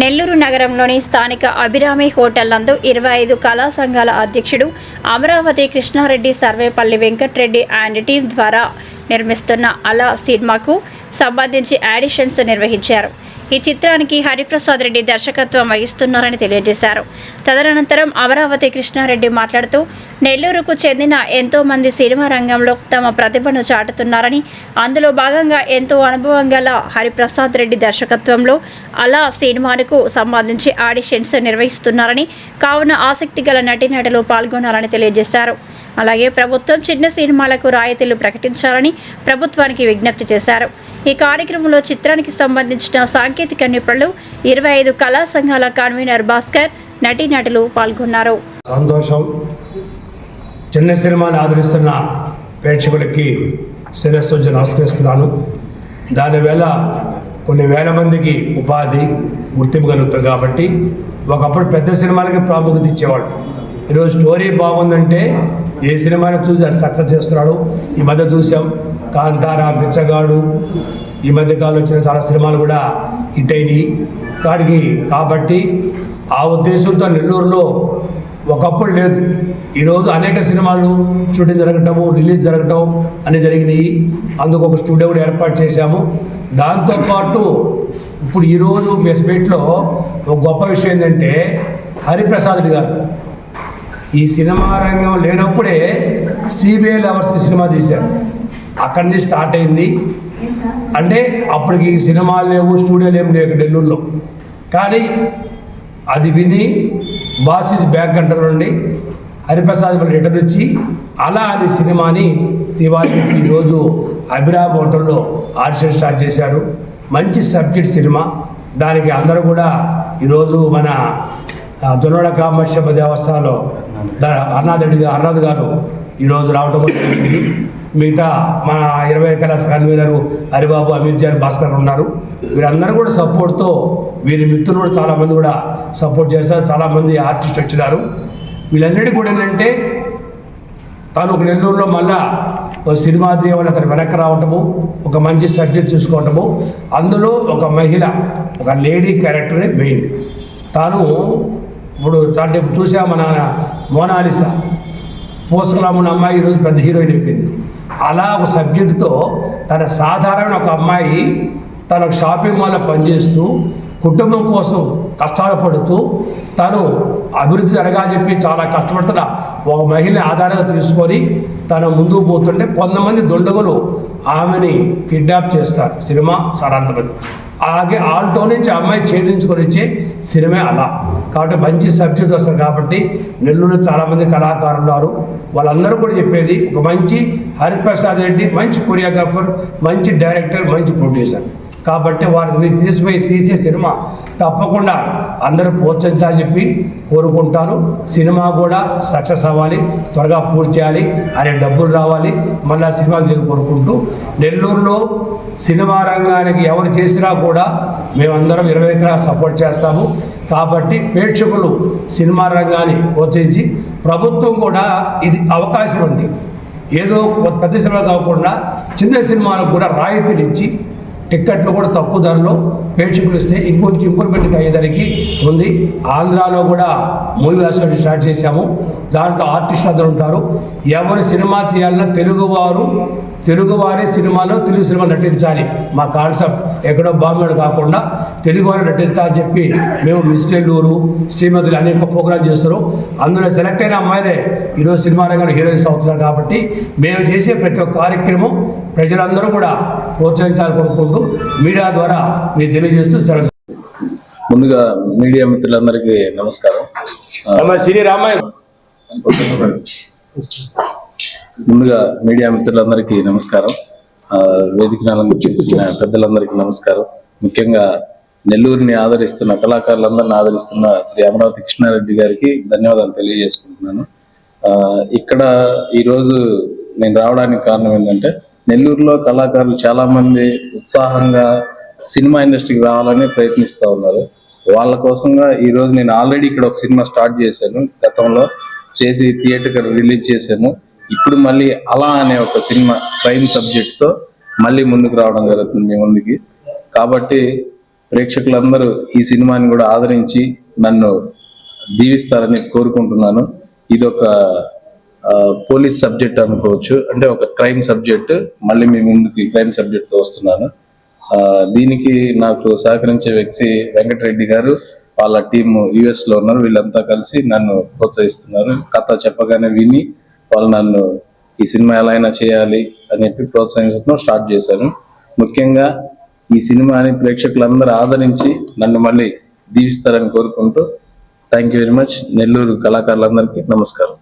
నెల్లూరు నగరంలోని స్థానిక అభిరామి హోటల్ నందు 25 కళా సంఘాల అధ్యక్షుడు అమరావతి కృష్ణారెడ్డి సర్వేపల్లి వెంకట్రెడ్డి అండ్ టీం ద్వారా నిర్మిస్తున్న అలా సినిమాకు సంబంధించి ఆడిషన్స్ నిర్వహించారు. ఈ చిత్రానికి హరిప్రసాద్ రెడ్డి దర్శకత్వం వహిస్తున్నారని తెలియజేశారు. తదనంతరం అమరావతి కృష్ణారెడ్డి మాట్లాడుతూ నెల్లూరుకు చెందిన ఎంతో మంది సినిమా రంగంలో తమ ప్రతిభను చాటుతున్నారని, అందులో భాగంగా ఎంతో అనుభవం గల హరిప్రసాద్ రెడ్డి దర్శకత్వంలో అలా సినిమాకు సంబంధించి ఆడిషన్స్ నిర్వహిస్తున్నారని, కావున ఆసక్తి గల నటీనటులు పాల్గొనాలని తెలియజేశారు. అలాగే ప్రభుత్వం చిన్న సినిమాలకు రాయితీలు ప్రకటించాలని ప్రభుత్వానికి విజ్ఞప్తి చేశారు. ఈ కార్యక్రమంలో చిత్రానికి సంబంధించిన సాంకేతిక నిపుణులు, 25 కళా సంఘాల కన్వీనర్ భాస్కర్, నటీనటులు పాల్గొన్నారు. సంతోషం. చిన్న సినిమాని ఆదరిస్తున్న ప్రేక్షకులకి శిరస్సు నమస్కరిస్తున్నాను. దానివల్ల కొన్ని వేల మందికి ఉపాధి గుర్తింపు కలుగుతుంది. కాబట్టి ఒకప్పుడు పెద్ద సినిమాలకి ప్రాముఖ్యత ఇచ్చేవాడు. ఈరోజు స్టోరీ బాగుందంటే ఏ సినిమాని చూసి అది సక్సెస్ చేస్తున్నాడు. ఈ మధ్య చూసాం కాంతారా, బిచ్చగాడు, ఈ మధ్యకాలంలో వచ్చిన చాలా సినిమాలు కూడా హిట్ అయినాయి. కాబట్టి ఆ ఉద్దేశంతో నెల్లూరులో ఒకప్పుడు లేదు. ఈరోజు అనేక సినిమాలు షూటింగ్ జరగటము, రిలీజ్ జరగటం అన్నీ జరిగినాయి. అందుకు ఒక స్టూడియో కూడా ఏర్పాటు చేశాము. దాంతోపాటు ఇప్పుడు ఈరోజు బెస్బెట్లో ఒక గొప్ప విషయం ఏంటంటే హరిప్రసాద్ గారు ఈ సినిమా రంగం లేనప్పుడే సిబిఐ లవర్స్ సినిమా తీశారు. అక్కడి నుంచి స్టార్ట్ అయింది. అంటే అప్పటికి సినిమాలు లేవు, స్టూడియోలు ఏమి లేవు నెల్లూరులో. కానీ అది విని బాసిస్ బ్యాక్ అంటారు నుండి హరిప్రసాద్ రిటర్న్ వచ్చి అలా అనే సినిమాని తివారీ ఈరోజు అభిరామ్ హోటల్లో ఆడిషన్ స్టార్ట్ చేశారు. మంచి సబ్జెక్ట్ సినిమా. దానికి అందరూ కూడా ఈరోజు మన దొనోడ కామేశ్వర దేవస్థానంలో అర్నాథ్ గారు ఈరోజు రావటం జరిగింది. మిగతా మన 20 కళా కన్వీనరు హరిబాబు, అమిత్ జాన్, భాస్కర్ ఉన్నారు. వీరందరూ కూడా సపోర్ట్తో వీరి మిత్రులు కూడా చాలామంది కూడా సపోర్ట్ చేస్తారు. చాలామంది ఆర్టిస్ట్ వచ్చినారు. వీళ్ళందరికీ కూడా ఏంటంటే తాను ఒక నెల్లూరులో మళ్ళా ఒక సినిమా దేవాలయం అతను వెనక్కి రావటము, ఒక మంచి సబ్జెక్ట్ చూసుకోవటము, అందులో ఒక మహిళ, ఒక లేడీ క్యారెక్టరే మెయిన్. తాను ఇప్పుడు చూసా మన మోనాలిసా పోస్కలామున్న అమ్మాయి ఈరోజు పెద్ద హీరోయిన్ అయిపోయింది. అలా ఒక సబ్జెక్టుతో తన సాధారణ ఒక అమ్మాయి తన షాపింగ్ మాల్లో పనిచేస్తూ కుటుంబం కోసం కష్టాలు పడుతూ తను అభివృద్ధి జరగాలని చెప్పి చాలా కష్టపడుతున్న ఒక మహిళని ఆధారంగా తీసుకొని తను ముందుకు పోతుంటే కొంతమంది దుండగులు ఆమెని కిడ్నాప్ చేస్తారు. సినిమా సారాంతమంది అలాగే ఆల్టో నుంచి అమ్మాయి ఛేదించుకొని వచ్చే సినిమా అలా. కాబట్టి మంచి సబ్జెక్ట్ వస్తారు. కాబట్టి నెల్లూరులో చాలామంది కళాకారులు ఉన్నారు. వాళ్ళందరూ కూడా చెప్పేది ఒక మంచి హరిప్రసాద్ రెడ్డి మంచి కొరియోగ్రాఫర్, మంచి డైరెక్టర్, మంచి ప్రొడ్యూసర్. కాబట్టి వారిని తీసే సినిమా తప్పకుండా అందరూ ప్రోత్సహించాలని చెప్పి కోరుకుంటాను. సినిమా కూడా సక్సెస్ అవ్వాలి, త్వరగా పూర్తి చేయాలి, అనే డబ్బులు రావాలి, మళ్ళీ సినిమాలు చేయాలని కోరుకుంటూ నెల్లూరులో సినిమా రంగానికి ఎవరు చేసినా కూడా మేమందరం 20 ఎకరాలు సపోర్ట్ చేస్తాము. కాబట్టి ప్రేక్షకులు సినిమా రంగాన్ని ప్రోత్సహించి ప్రభుత్వం కూడా ఇది అవకాశం ఉంది. ఏదో పెద్ద సినిమాలు కాకుండా చిన్న సినిమాలకు కూడా రాయితీలు ఇచ్చి టిక్కెట్లు కూడా తక్కువ ధరలో ప్రేక్షకులు ఇస్తే ఇంకొంచెం ఇంప్రూవ్మెంట్గా అయ్యేదానికి ఉంది. ఆంధ్రాలో కూడా మూవీ అసోసియేషన్ స్టార్ట్ చేశాము. దాంట్లో ఆర్టిస్టులు అందరూ ఉంటారు. ఎవరు సినిమా తీయాలన్నా తెలుగువారే సినిమాలో తెలుగు సినిమా నటించాలి. మా కాన్సెప్ట్ ఎక్కడో బాంబేడు కాకుండా తెలుగువారే నటించాలని చెప్పి మేము మిస్ నెల్లూరు, శ్రీమతులు అనేక ప్రోగ్రాం చేస్తారు. అందులో సెలెక్ట్ అయిన అమ్మాయిలే ఈరోజు సినిమా రంగంలో హీరోయిన్స్ అవుతున్నారు. కాబట్టి మేము చేసే ప్రతి ఒక్క కార్యక్రమం ప్రజలందరూ కూడా ప్రోత్సహించాలని కోరుకుంటూ మీడియా ద్వారా మీరు తెలియజేస్తూ సెలవు. ముందుగా మీడియా మిత్రులందరికీ నమస్కారం. వేదికను అలంకరించిన పెద్దలందరికీ నమస్కారం. ముఖ్యంగా నెల్లూరుని ఆదరిస్తున్న కళాకారులందరినీ ఆదరిస్తున్న శ్రీ అమరావతి కృష్ణారెడ్డి గారికి ధన్యవాదాలు తెలియజేసుకుంటున్నాను. ఇక్కడ ఈరోజు నేను రావడానికి కారణం ఏంటంటే నెల్లూరులో కళాకారులు చాలా మంది ఉత్సాహంగా సినిమా ఇండస్ట్రీకి రావాలని ప్రయత్నిస్తూ ఉన్నారు. వాళ్ళ కోసంగా ఈరోజు నేను ఆల్రెడీ ఇక్కడ ఒక సినిమా స్టార్ట్ చేశాను. గతంలో చేసి థియేటర్ రిలీజ్ చేశాను. ఇప్పుడు మళ్ళీ అలా అనే ఒక సినిమా క్రైమ్ సబ్జెక్ట్తో మళ్ళీ ముందుకు రావడం జరుగుతుంది మీ ముందుకి. కాబట్టి ప్రేక్షకులందరూ ఈ సినిమాని కూడా ఆదరించి నన్ను దీవిస్తారని కోరుకుంటున్నాను. ఇదొక పోలీస్ సబ్జెక్ట్ అనుకోవచ్చు, అంటే ఒక క్రైమ్ సబ్జెక్ట్. మళ్ళీ మీ ముందుకి క్రైమ్ సబ్జెక్ట్తో వస్తున్నాను. దీనికి నాకు సహకరించే వ్యక్తి వెంకటరెడ్డి గారు, వాళ్ళ టీం US లో ఉన్నారు. వీళ్ళంతా కలిసి నన్ను ప్రోత్సహిస్తున్నారు. కథ చెప్పగానే విని వాళ్ళు నన్ను ఈ సినిమా ఎలా అయినా చేయాలి అని చెప్పి ప్రోత్సహించడం స్టార్ట్ చేశాను. ముఖ్యంగా ఈ సినిమాని ప్రేక్షకులందరూ ఆదరించి నన్ను మళ్ళీ దీవిస్తారని కోరుకుంటూ thank you very much. Nellore కళాకారులందరికీ నమస్కారం.